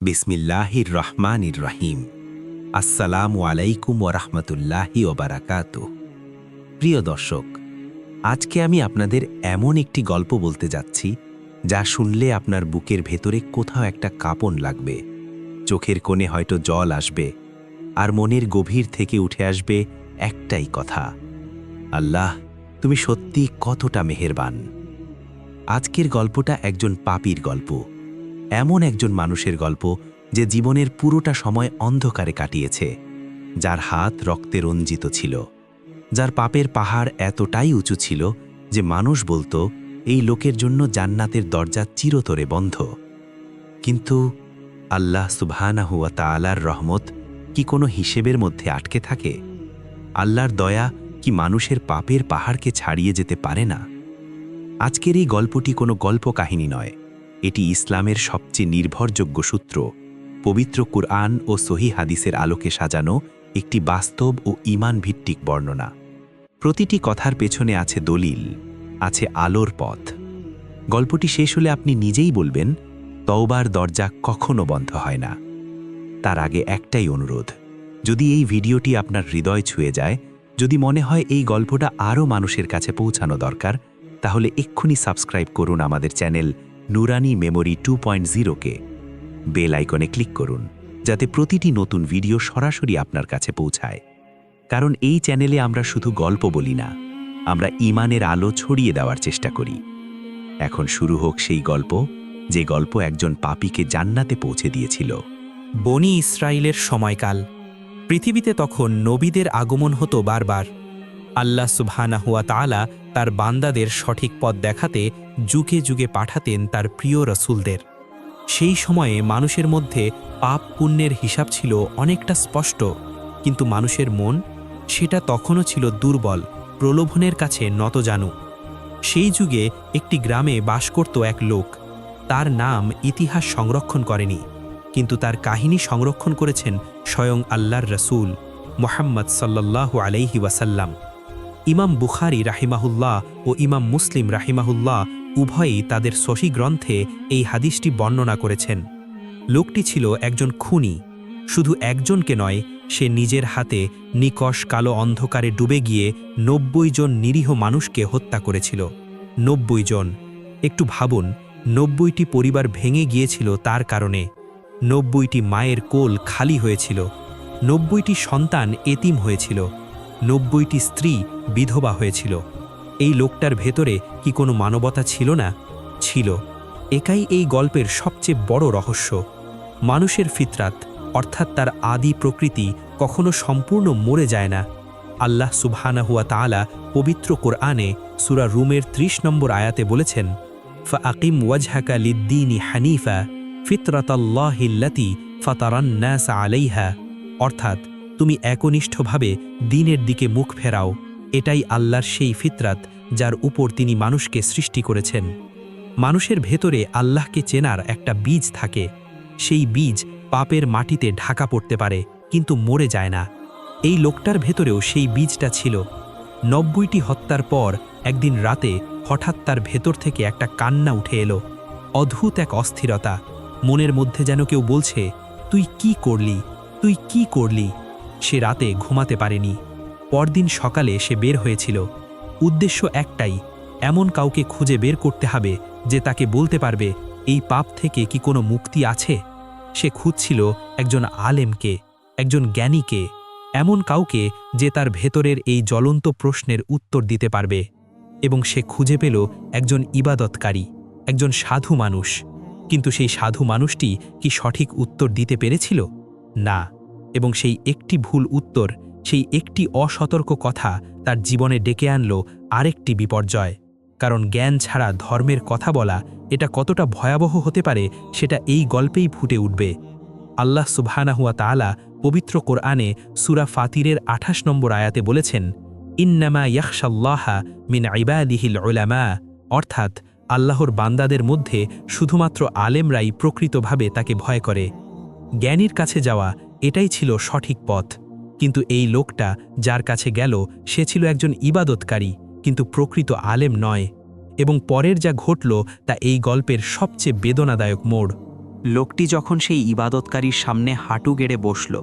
বিসমিল্লাহির রহমানির রহিম। আসসালামু আলাইকুম ওরহমতুল্লাহি ওবারাকাতুহ। প্রিয় দর্শক, আজকে আমি আপনাদের এমন একটি গল্প বলতে যাচ্ছি যা শুনলে আপনার বুকের ভেতরে কোথাও একটা কাঁপন লাগবে, চোখের কোণে হয়তো জল আসবে, আর মনের গভীর থেকে উঠে আসবে একটাই কথা, আল্লাহ তুমি সত্যি কতটা মেহেরবান। আজকের গল্পটা একজন পাপীর গল্প, এমন একজন মানুষের গল্প যে জীবনের পুরোটা সময় অন্ধকারে কাটিয়েছে, যার হাত রক্তে রঞ্জিত ছিল, যার পাপের পাহাড় এতটাই উঁচু ছিল যে মানুষ বলতো এই লোকের জন্য জান্নাতের দরজা চিরতরে বন্ধ। কিন্তু আল্লাহ সুবহানাহু ওয়া তাআলার রহমত কি কোনো হিসেবের মধ্যে আটকে থাকে? আল্লাহর দয়া কি মানুষের পাপের পাহাড়কে ছাড়িয়ে যেতে পারে না? আজকের এই গল্পটি কোনো গল্প কাহিনী নয়, এটি ইসলামের সবচেয়ে নির্ভরযোগ্য সূত্র, পবিত্র কুরআন ও সহিহ হাদিসের আলোকে সাজানো একটি বাস্তব ও ঈমান ভিত্তিক বর্ণনা। প্রতিটি কথার পেছনে আছে দলিল, আছে আলোর পথ। গল্পটি শেষ হলে আপনি নিজেই বলবেন, তওবার দরজা কখনো বন্ধ হয় না। তার আগে একটাই অনুরোধ, যদি এই ভিডিওটি আপনার হৃদয় ছুঁয়ে যায়, যদি মনে হয় এই গল্পটা আরও মানুষের কাছে পৌঁছানো দরকার, তাহলে এক্ষুনি সাবস্ক্রাইব করুন আমাদের চ্যানেল নুরানি মেমোরি 2.0-কে। বেল আইকনে ক্লিক করুন যাতে প্রতিটি নতুন ভিডিও সরাসরি আপনার কাছে পৌঁছায়। কারণ এই চ্যানেলে আমরা শুধু গল্প বলি না, আমরা ঈমানের আলো ছড়িয়ে দেওয়ার চেষ্টা করি। এখন শুরু হোক সেই গল্প, যে গল্প একজন পাপীকে জান্নাতে পৌঁছে দিয়েছিল। বনি ইসরায়েলের সময়কাল। পৃথিবীতে তখন নবীদের আগমন হতো বারবার। আল্লাহ সুবহানাহু ওয়া তাআলা তার বান্দাদের সঠিক পথ দেখাতে যুগে যুগে পাঠাতেন তার প্রিয় রসুলদের। সেই সময়ে মানুষের মধ্যে পাপ পুণ্যের হিসাব ছিল অনেকটা স্পষ্ট, কিন্তু মানুষের মন সেটা তখনও ছিল দুর্বল, প্রলোভনের কাছে নতজানু। সেই যুগে একটি গ্রামে বাস করত এক লোক। তার নাম ইতিহাস সংরক্ষণ করেনি, কিন্তু তার কাহিনী সংরক্ষণ করেছেন স্বয়ং আল্লাহর রসুল মুহাম্মদ সাল্লাল্লাহু আলাইহি ওয়াসাল্লাম। ইমাম বুখারী রাহিমাহুল্লাহ ও ইমাম মুসলিম রাহিমাহুল্লাহ উভয়েই তাদের সহিহ গ্রন্থে এই হাদিসটি বর্ণনা করেছেন। লোকটি ছিল একজন খুনি, শুধু একজনকে নয়, সে নিজের হাতে নিকষ কালো অন্ধকারে ডুবে গিয়ে ৯০ জন নিরীহ মানুষকে হত্যা করেছিল। ৯০ জন। একটু ভাবুন, ৯০টি পরিবার ভেঙে গিয়েছিল তার কারণে। ৯০টি মায়ের কোল খালি হয়েছিল, ৯০টি সন্তান এতিম হয়েছিল, ৯০টি স্ত্রী বিধবা হয়েছিল। এই লোকটার ভেতরে কি কোনো মানবতা ছিল না? ছিল। একাই এই গল্পের সবচেয়ে বড় রহস্য। মানুষের ফিতরাত, অর্থাৎ তার আদি প্রকৃতি কখনো সম্পূর্ণ মরে যায় না। আল্লাহ সুবহানাহু ওয়া তাআলা পবিত্র কোরআনে সূরা রুমের ৩০ নম্বর আয়াতে বলেছেন, ফাআকিম ওয়াজহাকা লিদ্দীনি হানিফা ফিতরাতাল্লাহিল্লাতী ফাতারান নাস আলাইহা, অর্থাৎ তুমি একনিষ্ঠভাবে দ্বীনের দিকে মুখ ফেরাও, এটাই আল্লাহর সেই ফিতরাত যার উপর তিনি মানুষকে সৃষ্টি করেছেন। মানুষের ভেতরে আল্লাহকে চেনার একটা বীজ থাকে। সেই বীজ পাপের মাটিতে ঢাকা পড়তে পারে, কিন্তু মরে যায় না। এই লোকটার ভেতরেও সেই বীজটা ছিল। ৯০টি হত্যার পর একদিন রাতে হঠাৎ তার ভেতর থেকে একটা কান্না উঠে এলো, অদ্ভুত এক অস্থিরতা। মনের মধ্যে যেন কেউ বলছে, তুই কি করলি, তুই কি করলি? সে রাতে ঘুমাতে পারেনি। পরদিন সকালে সে বের হয়েছিল। উদ্দেশ্য একটাই, এমন কাউকে খুঁজে বের করতে হবে যে তাকে বলতে পারবে এই পাপ থেকে কি কোনো মুক্তি আছে। সে খুঁজছিল একজন আলেমকে, একজন জ্ঞানীকে, এমন কাউকে যে তার ভেতরের এই জ্বলন্ত প্রশ্নের উত্তর দিতে পারবে। এবং সে খুঁজে পেল একজন ইবাদতকারী, একজন সাধু মানুষ। কিন্তু সেই সাধু মানুষটি কি সঠিক উত্তর দিতে পেরেছিল? না। এবং সেই একটি ভুল উত্তর, সেই একটি অসতর্ক কথা তার জীবনে ডেকে আনল আরেকটি বিপর্যয়। কারণ জ্ঞান ছাড়া ধর্মের কথা বলা এটা কতটা ভয়াবহ হতে পারে সেটা এই গল্পেই ফুটে উঠবে। আল্লাহ সুবহানাহু ওয়া তাআলা পবিত্র কোরআনে সূরা ফাতিরের ২৮ নম্বর আয়াতে বলেছেন, ইন্নামা ইয়াখশাল্লাহা মিন ইবাদিহিল উলামা, অর্থাৎ আল্লাহর বান্দাদের মধ্যে শুধুমাত্র আলেমরাই প্রকৃতভাবে তাকে ভয় করে। জ্ঞানীর কাছে যাওয়া এটাই ছিল সঠিক পথ। কিন্তু এই লোকটা যার কাছে গেল সে ছিল একজন ইবাদতকারী, কিন্তু প্রকৃত আলেম নয়। এবং পরের যা ঘটল তা এই গল্পের সবচেয়ে বেদনাদায়ক মোড়। লোকটি যখন সেই ইবাদতকারীর সামনে হাঁটু গেড়ে বসল,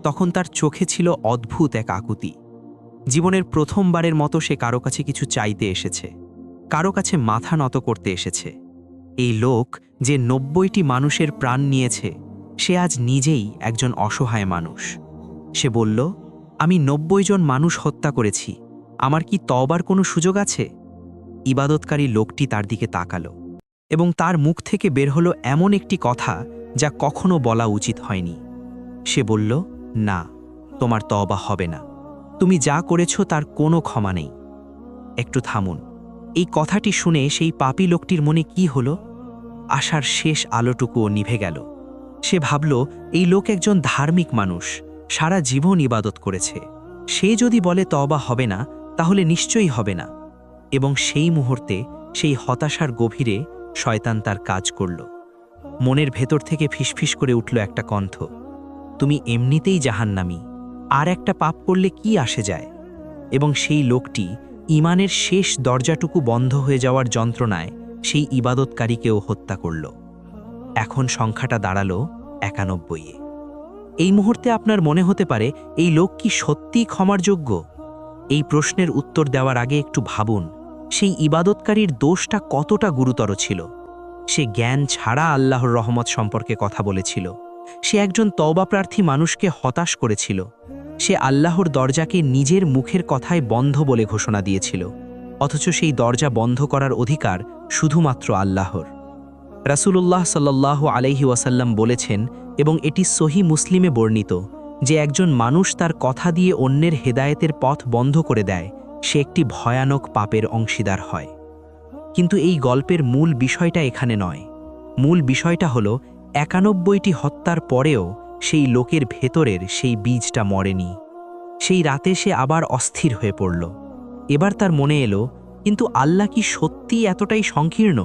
তখন তার চোখে ছিল অদ্ভুত এক আকুতি। জীবনের প্রথমবারের মতো সে কারো কাছে কিছু চাইতে এসেছে, কারো কাছে মাথা নত করতে এসেছে। এই লোক যে ৯০টি মানুষের প্রাণ নিয়েছে, সে আজ নিজেই একজন অসহায় মানুষ। সে বলল, আমি ৯০ জন মানুষ হত্যা করেছি, আমার কি তওবার কোনো সুযোগ আছে? ইবাদতকারী লোকটি তার দিকে তাকালো এবং তার মুখ থেকে বের হলো এমন একটি কথা যা কখনো বলা উচিত হয়নি। সে বলল, না, তোমার তওবা হবে না, তুমি যা করেছ তার কোনো ক্ষমা নেই। একটু থামুন। এই কথাটি শুনে সেই পাপী লোকটির মনে কি হলো? আশার শেষ আলোটুকুও নিভে গেল। সে ভাবল, এই লোক একজন ধার্মিক মানুষ, সারা জীবন ইবাদত করেছে। সে যদি বলে তওবা হবে না, তাহলে নিশ্চয়ই হবে না। এবং সেই মুহূর্তে সেই হতাশার গভীরে শয়তান তার কাজ করল। মনের ভেতর থেকে ফিসফিস করে উঠল একটা কণ্ঠ, তুমি এমনিতেই জাহান্নামী, আর একটা পাপ করলে কি আসে যায়? এবং সেই লোকটি ঈমানের শেষ দরজাটুকু বন্ধ হয়ে যাওয়ার যন্ত্রণায় সেই ইবাদতকারীকেও হত্যা করল। এখন সংখ্যাটা দাঁড়ালো ৯১-এ। এই মুহূর্তে আপনার মনে হতে পারে, এই লোক কি সত্যিই ক্ষমার যোগ্য? এই প্রশ্নের উত্তর দেওয়ার আগে একটু ভাবুন, সেই ইবাদতকারীর দোষটা কতটা গুরুতর ছিল। সে জ্ঞান ছাড়া আল্লাহর রহমত সম্পর্কে কথা বলেছিল। সে একজন তওবাপ্রার্থী মানুষকে হতাশ করেছিল। সে আল্লাহর দরজাকে নিজের মুখের কথায় বন্ধ বলে ঘোষণা দিয়েছিল, অথচ সেই দরজা বন্ধ করার অধিকার শুধুমাত্র আল্লাহর। রাসূলুল্লাহ সাল্লাল্লাহু আলাইহি ওয়াসাল্লাম বলেছেন, এবং এটি সহিহ মুসলিমে বর্ণিত, যে একজন মানুষ তার কথা দিয়ে অন্যের হেদায়েতের পথ বন্ধ করে দেয়, সে একটি ভয়ানক পাপের অংশীদার হয়। কিন্তু এই গল্পের মূল বিষয়টা এখানে নয়। মূল বিষয়টা হলো ৯১টি হত্যার পরেও সেই লোকের ভেতরের সেই বীজটা মরেনি। সেই রাতে সে আবার অস্থির হয়ে পড়ল। এবার তার মনে এলো, কিন্তু আল্লাহ কি সত্যিই এতটাই সংকীর্ণ?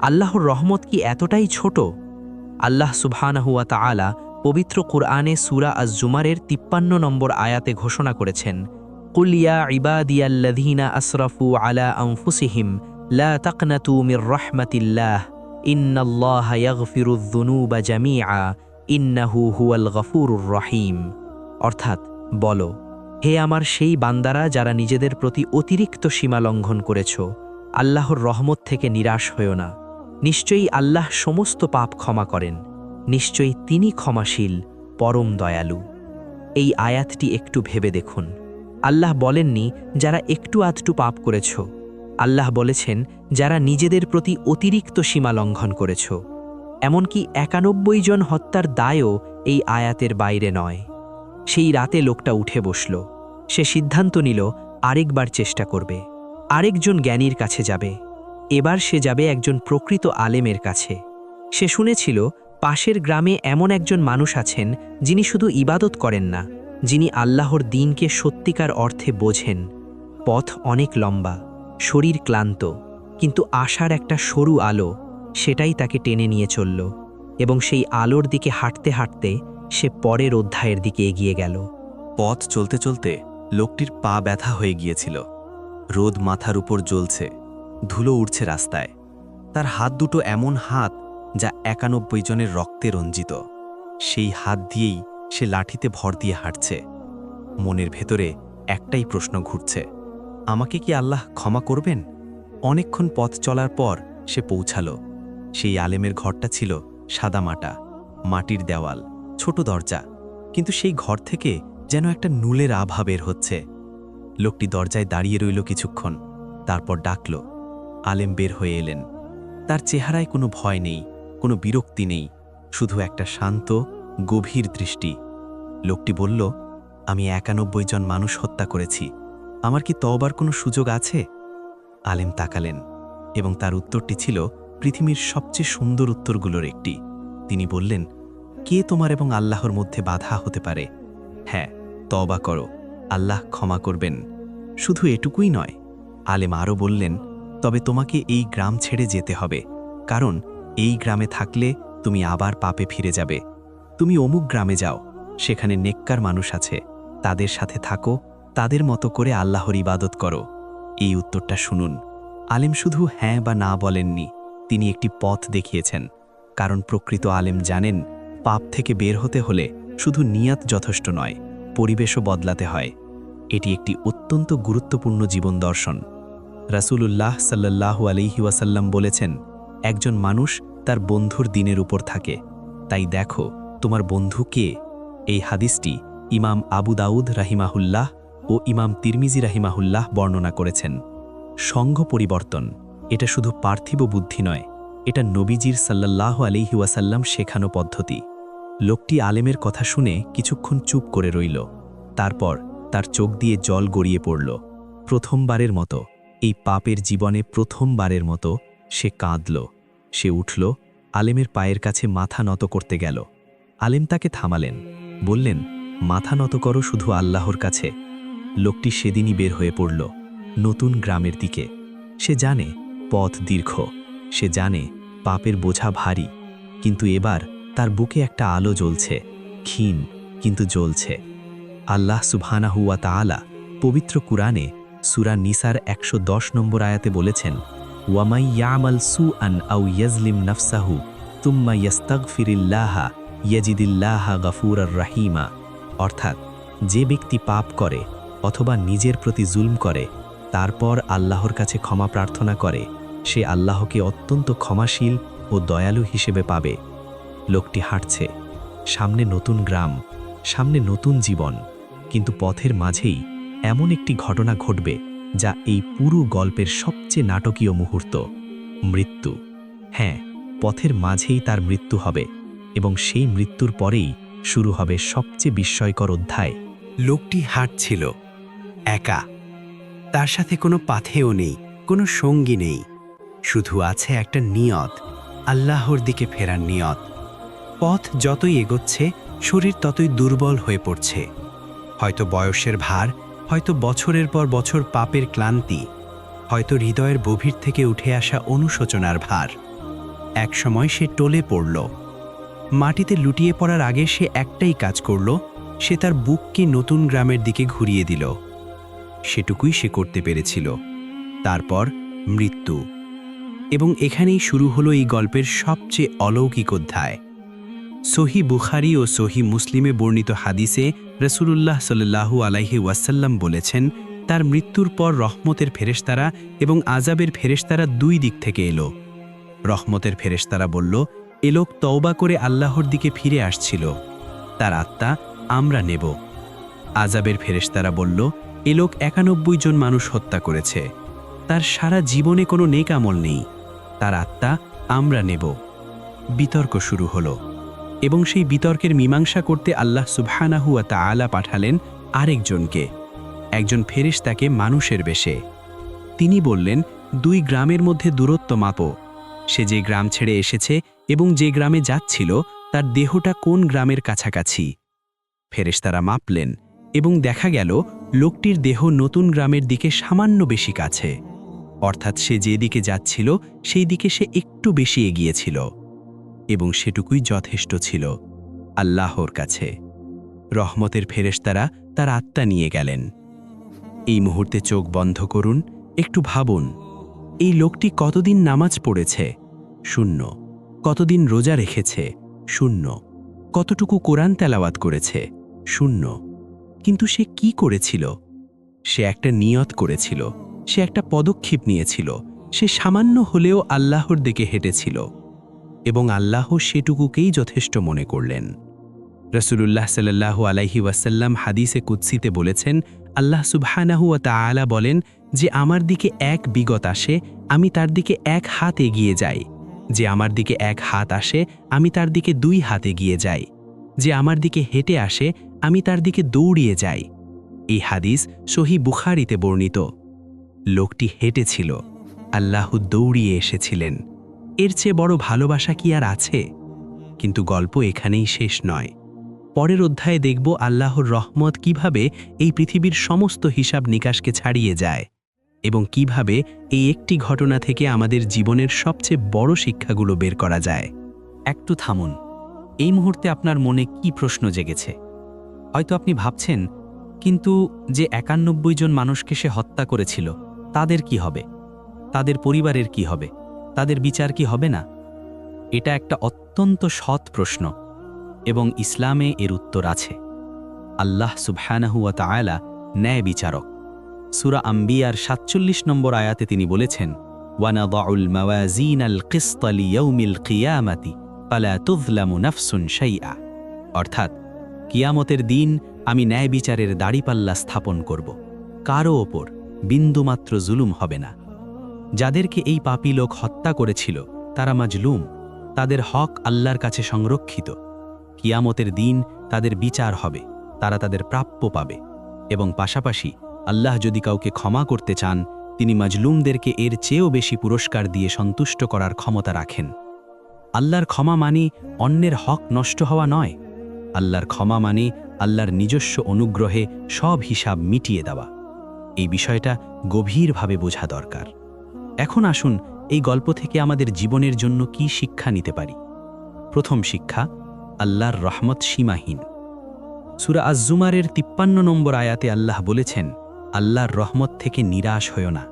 আল্লাহর রহমত কি এতটাই ছোট? আল্লাহ সুবহানাহু ওয়া তাআলা পবিত্র কুরআনে সূরা আজ-জুমারের ৫৩ নম্বর আয়াতে ঘোষণা করেছেন, কুল ইয়া ইবাদিয়াল্লাযীনা আসরাফু আলা আনফুসিহিম লা তাকনাতু মির রাহমাতিল্লাহ ইন্নাল্লাহা ইয়াগফিরুয যুনুবা জামিআ ইন্নাহু হুয়াল গফুরুর রহিম। অর্থাৎ, বলো, হে আমার সেই বান্দারা যারা নিজেদের প্রতি অতিরিক্ত সীমা লঙ্ঘন করেছ, আল্লাহর রহমত থেকে নিরাশ হয়ো না। নিশ্চয়ই আল্লাহ সমস্ত পাপ ক্ষমা করেন, নিশ্চয়ই তিনি ক্ষমাশীল, পরম দয়ালু। এই আয়াতটি একটু ভেবে দেখুন। আল্লাহ বলেননি যারা একটু আধটু পাপ করেছ, আল্লাহ বলেছেন যারা নিজেদের প্রতি অতিরিক্ত সীমা লঙ্ঘন করেছ। এমনকি ৯১ জন হত্যার দায়ও এই আয়াতের বাইরে নয়। সেই রাতে লোকটা উঠে বসল। সে সিদ্ধান্ত নিল আরেকবার চেষ্টা করবে, আরেকজন জ্ঞানীর কাছে যাবে। এবার সে যাবে একজন প্রকৃত আলেমের কাছে। সে শুনেছিল পাশের গ্রামে এমন একজন মানুষ আছেন যিনি শুধু ইবাদত করেন না, যিনি আল্লাহর দ্বীনকে সত্যিকার অর্থে বোঝেন। পথ অনেক লম্বা, শরীর ক্লান্ত, কিন্তু আশার একটা সরু আলো সেটাই তাকে টেনে নিয়ে চলল। এবং সেই আলোর দিকে হাঁটতে হাঁটতে সে পরের অধ্যায়ের দিকে এগিয়ে গেল। পথ চলতে চলতে লোকটির পা ব্যথা হয়ে গিয়েছিল। রোদ মাথার উপর জ্বলছে, ধুলো উড়ছে রাস্তায়। তার হাত দুটো এমন হাত যা ৯১ জনের রক্তে রঞ্জিত। সেই হাত দিয়েই সে লাঠিতে ভর দিয়ে হাঁটছে। মনের ভেতরে একটাই প্রশ্ন ঘুরছে, আমাকে কি আল্লাহ ক্ষমা করবেন? অনেকক্ষণ পথ চলার পর সে পৌঁছালো। সেই আলেমের ঘরটা ছিল সাদামাটা, মাটির দেওয়াল, ছোট দরজা, কিন্তু সেই ঘর থেকে যেন একটা নূলের আভা বের হচ্ছে। লোকটি দরজায় দাঁড়িয়ে রইল কিছুক্ষণ, তারপর ডাকল। আলেম বের হয়ে এলেন। তার চেহারায় কোনো ভয় নেই, কোনো বিরক্তি নেই, শুধু একটা শান্ত, গভীর দৃষ্টি। লোকটি বলল, আমি ৯১ জন মানুষ হত্যা করেছি, আমার কি তওবার কোনো সুযোগ আছে? আলেম তাকালেন এবং তার উত্তরটি ছিল পৃথিবীর সবচেয়ে সুন্দর উত্তরগুলোর একটি। তিনি বললেন, কে তোমার এবং আল্লাহর মধ্যে বাধা হতে পারে? হ্যাঁ, তওবা করো, আল্লাহ ক্ষমা করবেন। শুধু এটুকুই নয়, আলেম আরও বললেন, তবে তোমাকে এই গ্রাম ছেড়ে যেতে হবে, কারণ এই গ্রামে থাকলে তুমি আবার পাপে ফিরে যাবে। তুমি অমুক গ্রামে যাও, সেখানে নেককার মানুষ আছে, তাদের সাথে থাকো, তাদের মতো করে আল্লাহর ইবাদত করো। এই উত্তরটা শুনুন। আলেম শুধু হ্যাঁ বা না বলেননি, তিনি একটি পথ দেখিয়েছেন। কারণ প্রকৃত আলেম জানেন পাপ থেকে বের হতে হলে শুধু নিয়াত যথেষ্ট নয়, পরিবেশও বদলাতে হয়। এটি একটি অত্যন্ত গুরুত্বপূর্ণ জীবন দর্শন। রাসূলুল্লাহ সাল্লাল্লাহু আলাইহি ওয়াসাল্লাম বলেছেন, একজন মানুষ তার বন্ধুর দিনের উপর থাকে, তাই দেখো তোমার বন্ধু কে। এই হাদিসটি ইমাম আবু দাউদ রাহিমাহুল্লাহ ও ইমাম তিরমিজি রাহিমাহুল্লাহ বর্ণনা করেছেন। সংঘ পরিবর্তন এটা শুধু পার্থিব বুদ্ধি নয়, এটা নবীজির সাল্লাল্লাহু আলাইহি ওয়াসাল্লাম শেখানো পদ্ধতি। লোকটি আলেমের কথা শুনে কিছুক্ষণ চুপ করে রইল, তারপর তার চোখ দিয়ে জল গড়িয়ে পড়ল। প্রথমবারের মতো, এই পাপের জীবনে প্রথমবারের মতো সে কাঁদল। সে উঠল, আলেমের পায়ের কাছে মাথা নত করতে গেল। আলেম তাকে থামালেন, বললেন, মাথা নত করো শুধু আল্লাহর কাছে। লোকটি সেদিনই বের হয়ে পড়ল নতুন গ্রামের দিকে। সে জানে পথ দীর্ঘ, সে জানে পাপের বোঝা ভারী, কিন্তু এবার তার বুকে একটা আলো জ্বলছে, ক্ষীণ কিন্তু জ্বলছে। আল্লাহ সুবহানাহু ওয়া তাআলা পবিত্র কুরআনে সূরা নিসার 110 নম্বর আয়াতে বলেছেন, ওয়ামাই ইয়ামাল সুআন আও ইয়াজলিম নাফসাহু তুম্মা ইয়াস্তাগফিরিল্লাহা ইয়াজিদিল্লাহা গাফুরার রাহিমা। অর্থাৎ, যে ব্যক্তি পাপ করে অথবা নিজের প্রতি জুলম করে, তারপর আল্লাহর কাছে ক্ষমা প্রার্থনা করে, সে আল্লাহকে অত্যন্ত ক্ষমাশীল ও দয়ালু হিসেবে পাবে। লোকটি হাঁটছে, সামনে নতুন গ্রাম, সামনে নতুন জীবন, কিন্তু পথের মাঝেই এমন একটি ঘটনা ঘটবে যা এই পুরো গল্পের সবচেয়ে নাটকীয় মুহূর্ত, মৃত্যু। হ্যাঁ, পথের মাঝেই তার মৃত্যু হবে, এবং সেই মৃত্যুর পরেই শুরু হবে সবচেয়ে বিস্ময়কর অধ্যায়। লোকটি হাঁটছিল একা, তার সাথে কোনো পাথেও নেই, কোনো সঙ্গী নেই, শুধু আছে একটা নিয়ত, আল্লাহর দিকে ফেরার নিয়ত। পথ যতই এগোচ্ছে শরীর ততই দুর্বল হয়ে পড়ছে, হয়তো বয়সের ভার, হয়তো বছরের পর বছর পাপের ক্লান্তি, হয়তো হৃদয়ের গভীর থেকে উঠে আসা অনুশোচনার ভার। একসময় সে টলে পড়ল, মাটিতে লুটিয়ে পড়ার আগে সে একটাই কাজ করল, সে তার বুককে নতুন গ্রামের দিকে ঘুরিয়ে দিল। সেটুকুই সে করতে পেরেছিল। তারপর মৃত্যু। এবং এখানেই শুরু হলো এই গল্পের সবচেয়ে অলৌকিক অধ্যায়। সহি বুখারী ও সহি মুসলিমে বর্ণিত হাদিসে রাসূলুল্লাহ সাল্লাল্লাহু আলাইহি ওয়াসাল্লাম বলেছেন, তার মৃত্যুর পর রহমতের ফেরেশতারা এবং আযাবের ফেরেশতারা দুই দিক থেকে এলো। রহমতের ফেরেশতারা বলল, এ লোক তওবা করে আল্লাহর দিকে ফিরে আসছিল, তার আত্মা আমরা নেব। আযাবের ফেরেশতারা বলল, এ লোক 91 জন মানুষ হত্যা করেছে, তার সারা জীবনে কোনো নেক আমল নেই, তার আত্মা আমরা নেব। বিতর্ক শুরু হলো, এবং সেই বিতর্কের মীমাংসা করতে আল্লাহ সুবহানাহু ওয়া তাআলা পাঠালেন আরেকজনকে, একজন ফেরেশতাকে মানুষের বেশে। তিনি বললেন, দুই গ্রামের মধ্যে দূরত্ব মাপো। সে যে গ্রাম ছেড়ে এসেছে এবং যে গ্রামে যাচ্ছিল তার দেহটা কোন গ্রামের কাছাকাছি। ফেরেশতারা মাপলেন এবং দেখা গেল লোকটির দেহ নতুন গ্রামের দিকে সামান্য বেশি কাছে, অর্থাৎ সে যে দিকে যাচ্ছিল সেই দিকে সে একটু বেশি এগিয়েছিল, এবং সেটুকুই যথেষ্ট ছিল আল্লাহর কাছে। রহমতের ফেরেশতারা তার আত্মা নিয়ে গেলেন। এই মুহূর্তে চোখ বন্ধ করুন, একটু ভাবুন, এই লোকটি কতদিন নামাজ পড়েছে? শূন্য। কতদিন রোজা রেখেছে? শূন্য। কতটুকু কোরআন তেলাওয়াত করেছে? শূন্য। কিন্তু সে কি করেছিল? সে একটা নিয়ত করেছিল, সে একটা পদক্ষেপ নিয়েছিল, সে সামান্য হলেও আল্লাহর দিকে হেঁটেছিল, এবং আল্লাহ সেটুকুকেই যথেষ্ট মনে করলেন। রাসূলুল্লাহ সাল্লাল্লাহু আলাইহি ওয়াসাল্লাম হাদিসে কুদসিতে বলেছেন, আল্লাহ সুবহানাহু ওয়া তাআলা বলেন যে আমার দিকে এক বিগত আসে আমি তার দিকে এক হাত এগিয়ে যাই, যে আমার দিকে এক হাত আসে আমি তার দিকে দুই হাত এগিয়ে যাই, যে আমার দিকে হেঁটে আসে আমি তার দিকে দৌড়িয়ে যাই। এই হাদিস সহি বুখারীতে বর্ণিত। লোকটি হেঁটেছিল, আল্লাহ দৌড়িয়ে এসেছিলেন। এর চেয়ে বড় ভালোবাসা কি আর আছে? কিন্তু গল্প এখানেই শেষ নয়। পরের অধ্যায়ে দেখব আল্লাহর রহমত কিভাবে এই পৃথিবীর সমস্ত হিসাব নিকাশকে ছাড়িয়ে যায়, এবং কিভাবে এই একটি ঘটনা থেকে আমাদের জীবনের সবচেয়ে বড় শিক্ষাগুলো বের করা যায়। একটু থামুন। এই মুহূর্তে আপনার মনে কি প্রশ্ন জেগেছে? হয়তো আপনি ভাবছেন, কিন্তু যে 91 জন মানুষকে সে হত্যা করেছিল তাদের কি হবে? তাদের পরিবারের কি হবে? তাদের বিচার কি হবে না? এটা একটা অত্যন্ত সৎ প্রশ্ন এবং ইসলামে এর উত্তর আছে। আল্লাহ সুবহানাহু ওয়া তাআলা ন্যায় বিচারক। সূরা আম্বিয়ার ৪৭ নম্বর আয়াতে তিনি বলেছেন, ওয়ানাদাউল মাওয়াজিনাল কিসতা লিয়াউমিল কিয়ামাতি ফালা তুযলামু নাফসুন শাইআ। অর্থাৎ কিয়ামতের দিন আমি ন্যায় বিচারের দাড়িপাল্লা স্থাপন করব, কারও ওপর বিন্দুমাত্র জুলুম হবে না। যাদেরকে এই পাপী লোক হত্যা করেছিল তারা মাজলুম, তাদের হক আল্লাহর কাছে সংরক্ষিত। কিয়ামতের দিন তাদের বিচার হবে, তারা তাদের প্রাপ্য পাবে। এবং পাশাপাশি আল্লাহ যদি কাউকে ক্ষমা করতে চান, তিনি মাজলুমদেরকে এর চেয়েও বেশি পুরস্কার দিয়ে সন্তুষ্ট করার ক্ষমতা রাখেন। আল্লাহর ক্ষমা মানে অন্যের হক নষ্ট হওয়া নয়। আল্লাহর ক্ষমা মানে আল্লাহর নিজস্ব অনুগ্রহে সব হিসাব মিটিয়ে দেওয়া। এই বিষয়টা গভীরভাবে বোঝা দরকার। এখন আসুন এই গল্প থেকে আমাদের জীবনের জন্য কি শিক্ষা নিতে পারি। প্রথম শিক্ষা, আল্লাহর রহমত সীমাহীন। সূরা আজ-জুমারের ৫৩ নম্বর আয়াতে আল্লাহ বলেছেন, আল্লাহর রহমত থেকে নিরাশ হয়ো না।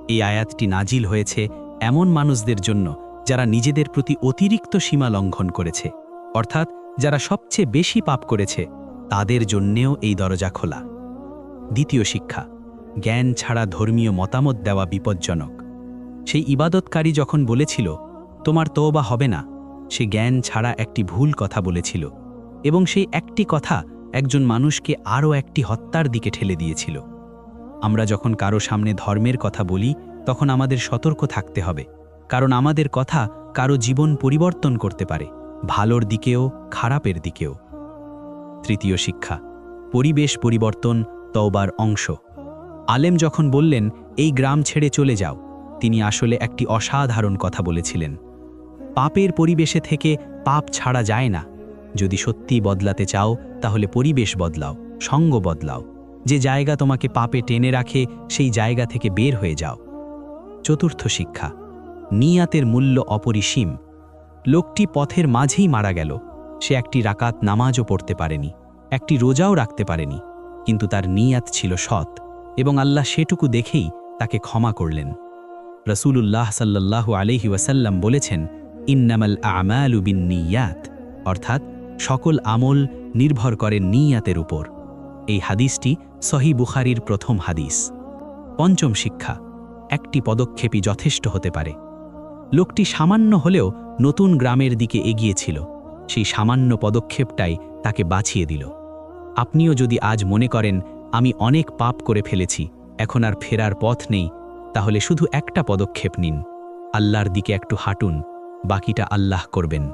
এই আয়াতটি নাজিল হয়েছে এমন মানুষদের জন্য যারা নিজেদের প্রতি অতিরিক্ত সীমা লঙ্ঘন করেছে, অর্থাৎ যারা সবচেয়ে বেশি পাপ করেছে, তাদের জন্যেও এই দরজা খোলা। দ্বিতীয় শিক্ষা, জ্ঞান ছাড়া ধর্মীয় মতামত দেওয়া বিপজ্জনক। সেই ইবাদতকারী যখন বলেছিল, তোমার তওবা হবে না, সে জ্ঞান ছাড়া একটি ভুল কথা বলেছিল, এবং সেই একটি কথা একজন মানুষকে আরও একটি হত্যার দিকে ঠেলে দিয়েছিল। আমরা যখন কারো সামনে ধর্মের কথা বলি, তখন আমাদের সতর্ক থাকতে হবে, কারণ আমাদের কথা কারো জীবন পরিবর্তন করতে পারে, ভালোর দিকেও খারাপের দিকেও। তৃতীয় শিক্ষা, পরিবেশ পরিবর্তন তওবার অংশ। আলেম যখন বললেন, এই গ্রাম ছেড়ে চলে যাও, তিনি আসলে একটি অসাধারণ কথা বলেছিলেন। পাপের পরিবেশে থেকে পাপ ছাড়া যায় না। যদি সত্যি বদলাতে চাও, তাহলে পরিবেশ বদলাও, সঙ্গ বদলাও। যে জায়গা তোমাকে পাপে টেনে রাখে, সেই জায়গা থেকে বের হয়ে যাও। চতুর্থ শিক্ষা, নিয়াতের মূল্য অপরিসীম। লোকটি পথের মাঝেই মারা গেল। সে একটি রাকাত নামাজও পড়তে পারেনি, একটি রোজাও রাখতে পারেনি, কিন্তু তার নিয়াত ছিল সৎ, এবং আল্লাহ সেটুকু দেখেই তাকে ক্ষমা করলেন। রাসূলুল্লাহ সাল্লাল্লাহু আলাইহি ওয়াসাল্লাম বলেছেন, ইন্নামাল আমালু বিন্নিয়াত, অর্থাৎ সকল আমল নির্ভর করে নিয়াতের উপর। এই হাদিসটি সহিহ বুখারীর প্রথম হাদিস। পঞ্চম শিক্ষা, একটি পদক্ষেপই যথেষ্ট হতে পারে। লোকটি সামান্য হলেও নতুন গ্রামের দিকে এগিয়েছিল। সেই সামান্য পদক্ষেপটাই তাকে বাঁচিয়ে দিল। আপনিও যদি আজ মনে করেন, আমি অনেক পাপ করে ফেলেছি, এখন আর ফেরার পথ নেই, তাহলে শুধু একটা পদক্ষেপ নিন, আল্লাহর দিকে একটু হাঁটুন, বাকিটা আল্লাহ করবেন।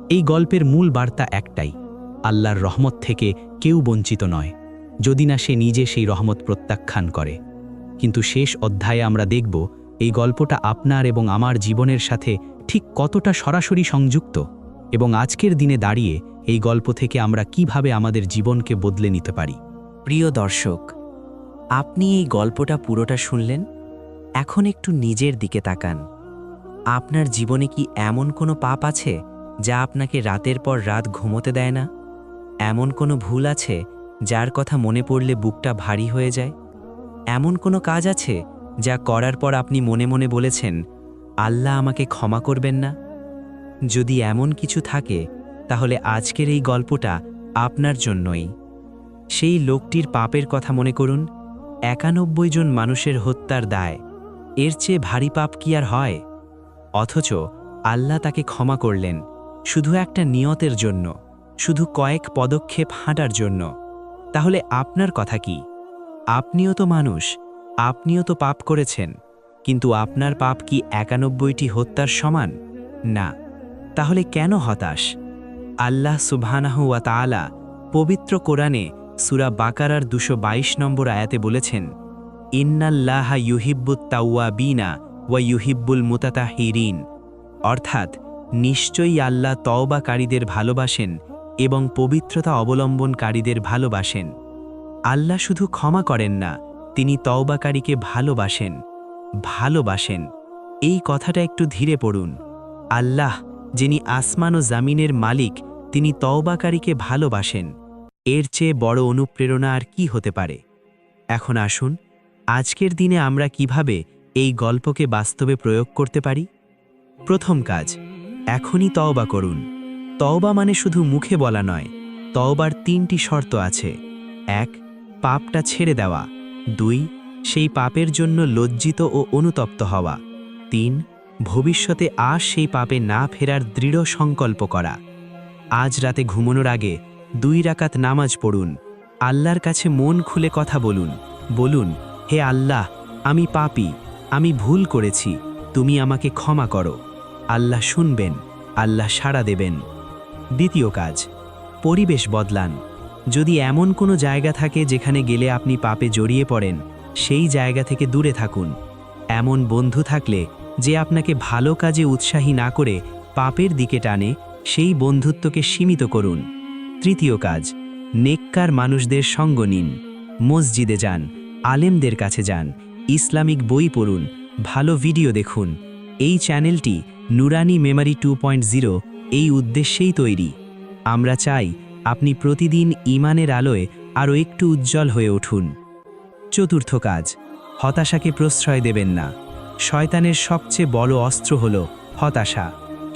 এই গল্পের মূল বার্তা একটাই, আল্লাহর রহমত থেকে কেউ বঞ্চিত নয়, যদি না সে নিজে সেই রহমত প্রত্যাখ্যান করে। কিন্তু শেষ অধ্যায়ে আমরা দেখব এই গল্পটা আপনার এবং আমার জীবনের সাথে ঠিক কতটা সরাসরি সংযুক্ত, এবং আজকের দিনে দাঁড়িয়ে এই গল্প থেকে আমরা কিভাবে আমাদের জীবনকে বদলে নিতে পারি। প্রিয় দর্শক, আপনি এই গল্পটা পুরোটা শুনলেন। এখন একটু নিজের দিকে তাকান। আপনার জীবনে কি এমন কোনো পাপ আছে যা আপনাকে রাতের পর রাত ঘুমোতে দেয় না? এমন কোনো ভুল আছে যার কথা মনে পড়লে বুকটা ভারী হয়ে যায়? এমন কোনো কাজ আছে যা করার পর আপনি মনে মনে বলেছেন, আল্লাহ আমাকে ক্ষমা করবেন না? যদি এমন কিছু থাকে, তাহলে আজকের এই গল্পটা আপনার জন্যই। সেই লোকটির পাপের কথা মনে করুন। ৯১ জন মানুষের হত্যার দায়, এর চেয়ে ভারী পাপ কি আর হয়? অথচ আল্লাহ তাকে ক্ষমা করলেন শুধু একটা নিয়তের জন্য, শুধু কয়েক পদক্ষেপ হাঁটার জন্য। তাহলে আপনার কথা কি? আপনিও তো মানুষ, আপনিও তো পাপ করেছেন, কিন্তু আপনার পাপ কি ৯১টি হত্যার সমান? না। তাহলে কেন হতাশ? আল্লাহ সুবহানাহু ওয়া তাআলা পবিত্র কোরআনে সূরা বাকারার ২২২ নম্বর আয়াতে বলেছেন, ইন্নাল্লাহা ইউহিব্বুত তাওয়াবিনা ওয়া ইউহিব্বুল মুতাতাহিরিন, অর্থাৎ নিশ্চয়ই আল্লাহ তওবাকারীদের ভালোবাসেন এবং পবিত্রতা অবলম্বনকারীদের ভালোবাসেন। আল্লাহ শুধু ক্ষমা করেন না, তিনি তওবাকারীকে ভালোবাসেন। ভালোবাসেন, এই কথাটা একটু ধীরে পড়ুন। আল্লাহ, যিনি আসমান ও জামিনের মালিক, তিনি তওবাকারীকে ভালোবাসেন। এর চেয়ে বড় অনুপ্রেরণা আর কি হতে পারে? এখন আসুন, আজকের দিনে আমরা কিভাবে এই গল্পকে বাস্তবে প্রয়োগ করতে পারি। প্রথম কাজ, এখনই তওবা করুন। তওবা মানে শুধু মুখে বলা নয়, তওবার 3টি শর্ত আছে। 1. পাপটা ছেড়ে দেওয়া। 2. সেই পাপের জন্য লজ্জিত ও অনুতপ্ত হওয়া। 3. ভবিষ্যতে আর সেই পাপে না ফেরার দৃঢ় সংকল্প করা। আজ রাতে ঘুমানোর আগে 2 রাকাত নামাজ পড়ুন। আল্লাহর কাছে মন খুলে কথা বলুন। বলুন, হে আল্লাহ, আমি পাপী, আমি ভুল করেছি, তুমি আমাকে ক্ষমা করো। আল্লাহ শুনবেন, আল্লাহ সাড়া দেবেন। দ্বিতীয় কাজ, পরিবেশ বদলান। যদি এমন কোনো জায়গা থাকে যেখানে গেলে আপনি পাপে জড়িয়ে পড়েন, সেই জায়গা থেকে দূরে থাকুন। এমন বন্ধু থাকলে যে আপনাকে ভালো কাজে উৎসাহী না করে পাপের দিকে টানে, সেই বন্ধুত্বকে সীমিত করুন। তৃতীয় কাজ, নেককার মানুষদের সঙ্গ নিন। মসজিদে যান, আলেমদের কাছে যান, ইসলামিক বই পড়ুন, ভালো ভিডিও দেখুন। এই চ্যানেলটি নুরানি মেমরি 2.0 এই উদ্দেশ্যেই তৈরি। আমরা চাই আপনি প্রতিদিন ঈমানের আলোয় আরও একটু উজ্জ্বল হয়ে উঠুন। চতুর্থ কাজ, হতাশাকে প্রশ্রয় দেবেন না। শয়তানের সবচেয়ে বড় অস্ত্র হল হতাশা।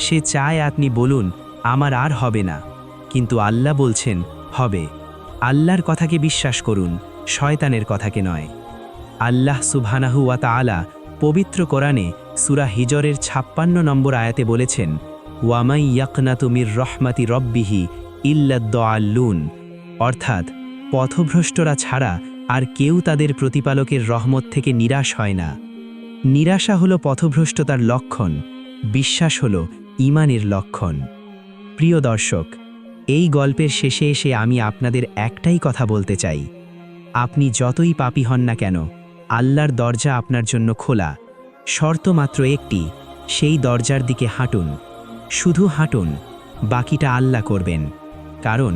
সে চায় আপনি বলুন, আমার আর হবে না, কিন্তু আল্লাহ বলছেন হবে। আল্লাহর কথাকে বিশ্বাস করুন, শয়তানের কথাকে নয়। আল্লাহ সুবহানাহু ওয়া তাআলা পবিত্র কোরআনে সূরা হিজরের 56 নম্বর আয়াতে বলেছেন, ওয়ামাই ইয়াকনাতু মির রহমাতি রব্বিহি ইল্লাদ-দাল্লুন, অর্থাৎ পথভ্রষ্টরা ছাড়া আর কেউ তাদের প্রতিপালকের রহমত থেকে নিরাশ হয় না। নিরাশা হলো পথভ্রষ্টতার লক্ষণ, বিশ্বাস হলো ঈমানের লক্ষণ। প্রিয় দর্শক, এই গল্পের শেষে এসে আমি আপনাদের একটাই কথা বলতে চাই। আপনি যতই পাপী হন না কেন, আল্লাহর দরজা আপনার জন্য খোলা। শর্ত মাত্র একটি, সেই দরজার দিকে হাঁটুন। শুধু হাঁটুন, বাকিটা আল্লাহ করবেন। কারণ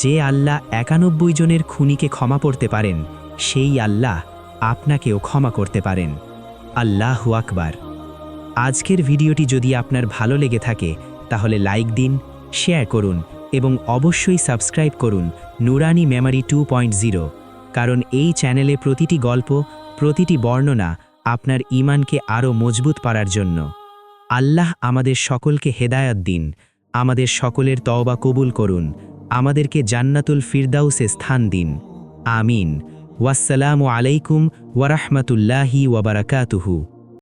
যে আল্লাহ 91 জনের খুনিকে ক্ষমা করতে পারেন, সেই আল্লাহ আপনাকেও ক্ষমা করতে পারেন। আল্লাহু আকবার। আজকের ভিডিওটি যদি আপনার ভালো লেগে থাকে তাহলে লাইক দিন, শেয়ার করুন এবং অবশ্যই সাবস্ক্রাইব করুন নুরানি মেমরি 2.0, কারণ এই চ্যানেলে প্রতিটি গল্প, প্রতিটি বর্ণনা আপনার ঈমানকে আরও মজবুত করার জন্য। আল্লাহ আমাদের সকলকে হেদায়াত দিন, আমাদের সকলের তওবা কবুল করুন, আমাদেরকে জান্নাতুল ফিরদাউসে স্থান দিন। আমিন। ওয়াসসালামু আলাইকুম ওয়া রাহমাতুল্লাহি ওয়া বারাকাতুহু।